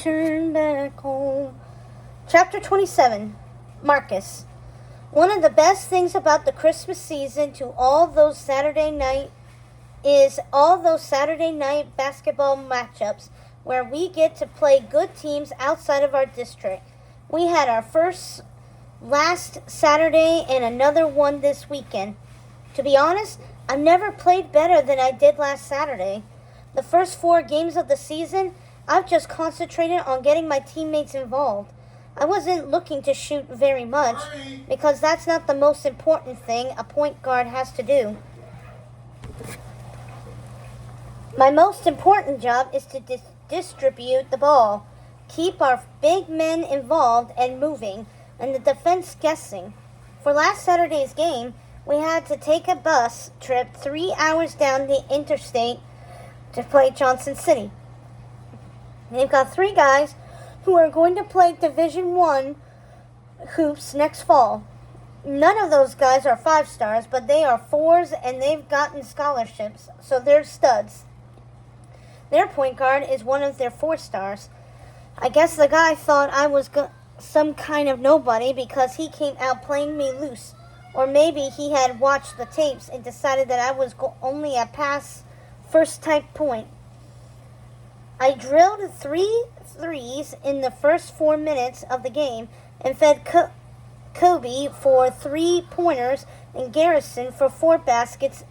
Turn back home. Chapter 27. Marcus. One of the best things about the Christmas season is all those Saturday night basketball matchups where we get to play good teams outside of our district. We had our first last Saturday and another one this weekend. To be honest, I've never played better than I did last Saturday. The first 4 games of the season, I've just concentrated on getting my teammates involved. I wasn't looking to shoot very much because that's not the most important thing a point guard has to do. My most important job is to distribute the ball, keep our big men involved and moving, and the defense guessing. For last Saturday's game, we had to take a bus trip 3 hours down the interstate to play Johnson City. They've got 3 guys who are going to play Division I hoops next fall. None of those guys are 5 stars, but they are 4s and they've gotten scholarships, so they're studs. Their point guard is one of their 4 stars. I guess the guy thought I was some kind of nobody because he came out playing me loose. Or maybe he had watched the tapes and decided that I was only a pass first type point. I drilled 3 threes in the first 4 minutes of the game and fed Kobe for 3-pointers and Garrison for 4 baskets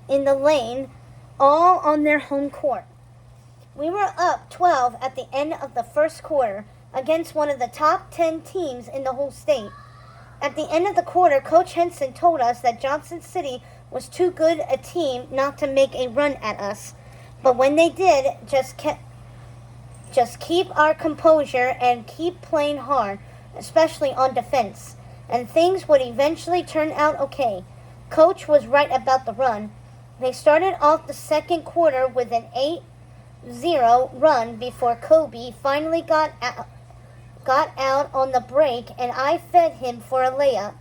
in the lane, all on their home court. We were up 12 at the end of the first quarter against one of the top 10 teams in the whole state. At the end of the quarter, Coach Henson told us that Johnson City was too good a team not to make a run at us. But when they did, just keep our composure and keep playing hard, especially on defense, and things would eventually turn out okay. Coach was right about the run. They started off the second quarter with an 8-0 run before Kobe finally got out on the break and I fed him for a layup.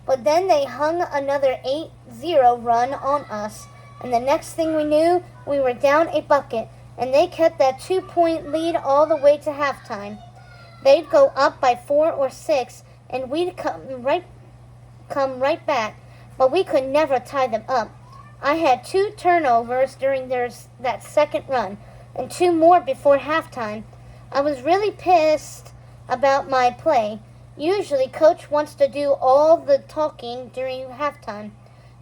But then they hung another 8-0 run on us, and the next thing we knew, we were down a bucket, and they kept that 2-point lead all the way to halftime. They'd go up by 4 or 6, and we'd come right back, but we could never tie them up. I had 2 turnovers during that second run, and 2 more before halftime. I was really pissed about my play. Usually, Coach wants to do all the talking during halftime,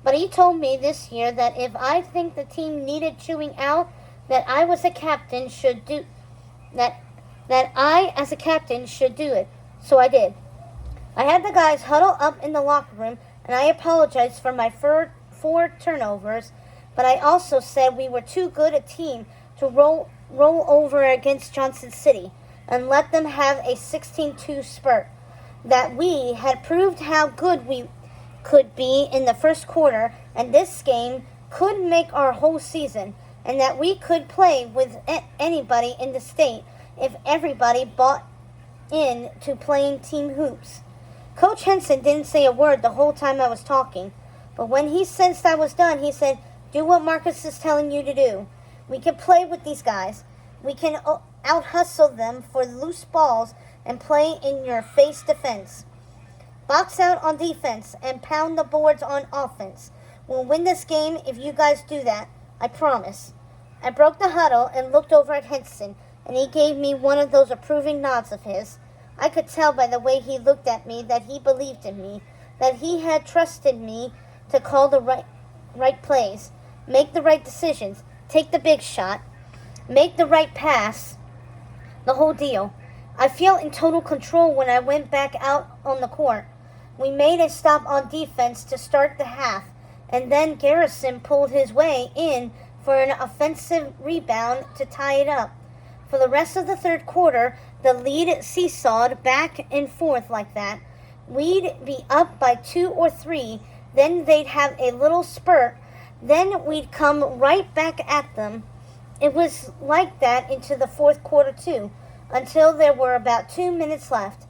but he told me this year that if I think the team needed chewing out, that I as a captain should do it. So I did. I had the guys huddle up in the locker room, and I apologized for my 4 turnovers, but I also said we were too good a team to roll over against Johnson City and let them have a 16-2 spurt. That we had proved how good we could be in the first quarter, and this game could make our whole season, and that we could play with anybody in the state if everybody bought in to playing team hoops. Coach Henson didn't say a word the whole time I was talking, but when he sensed I was done, he said, "Do what Marcus is telling you to do. We can play with these guys. We can out-hustle them for loose balls and play in your face defense. Box out on defense and pound the boards on offense. We'll win this game if you guys do that. I promise." I broke the huddle and looked over at Henson, and he gave me one of those approving nods of his. I could tell by the way he looked at me that he believed in me, that he had trusted me to call the right plays, make the right decisions, take the big shot, make the right pass, the whole deal. I felt in total control when I went back out on the court. We made a stop on defense to start the half, and then Garrison pulled his way in for an offensive rebound to tie it up. For the rest of the third quarter, the lead seesawed back and forth like that. We'd be up by 2 or 3, then they'd have a little spurt, then we'd come right back at them. It was like that into the fourth quarter too, until there were about 2 minutes left.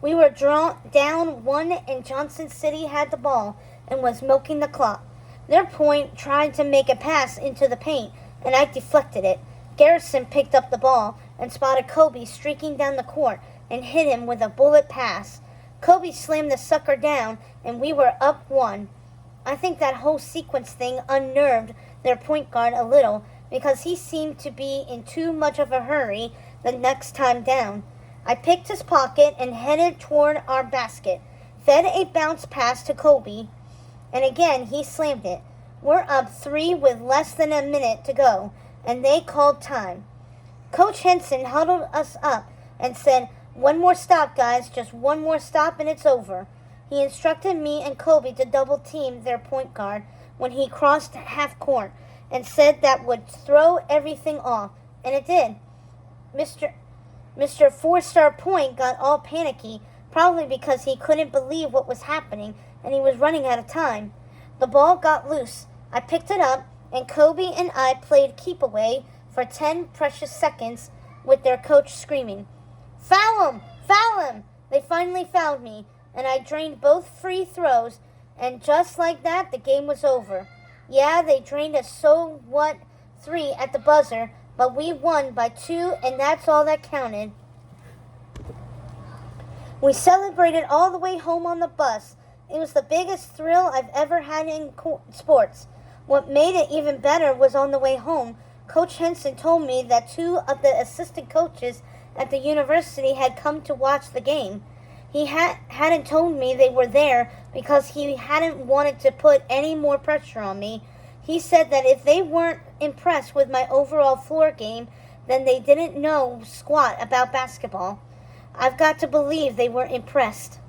We were down 1 and Johnson City had the ball and was milking the clock. Their point tried to make a pass into the paint, and I deflected it. Garrison picked up the ball, and spotted Kobe streaking down the court and hit him with a bullet pass. Kobe slammed the sucker down, and we were up 1. I think that whole sequence thing unnerved their point guard a little because he seemed to be in too much of a hurry the next time down. I picked his pocket and headed toward our basket, fed a bounce pass to Kobe, and again he slammed it. We're up 3 with less than a minute to go, and they called time. Coach Henson huddled us up and said, "One more stop, guys, just one more stop and it's over." He instructed me and Kobe to double team their point guard when he crossed half court and said that would throw everything off, and it did. Mr. Four-Star Point got all panicky, probably because he couldn't believe what was happening and he was running out of time. The ball got loose. I picked it up, and Kobe and I played keep away for 10 precious seconds with their coach screaming, "Foul him! Foul him!" They finally fouled me, and I drained both free throws, and just like that, the game was over. Yeah, they drained a so-what 3 at the buzzer, but we won by 2, and that's all that counted. We celebrated all the way home on the bus. It was the biggest thrill I've ever had in sports. What made it even better was on the way home, Coach Henson told me that 2 of the assistant coaches at the university had come to watch the game. He hadn't told me they were there because he hadn't wanted to put any more pressure on me. He said that if they weren't impressed with my overall floor game, then they didn't know squat about basketball. I've got to believe they were impressed.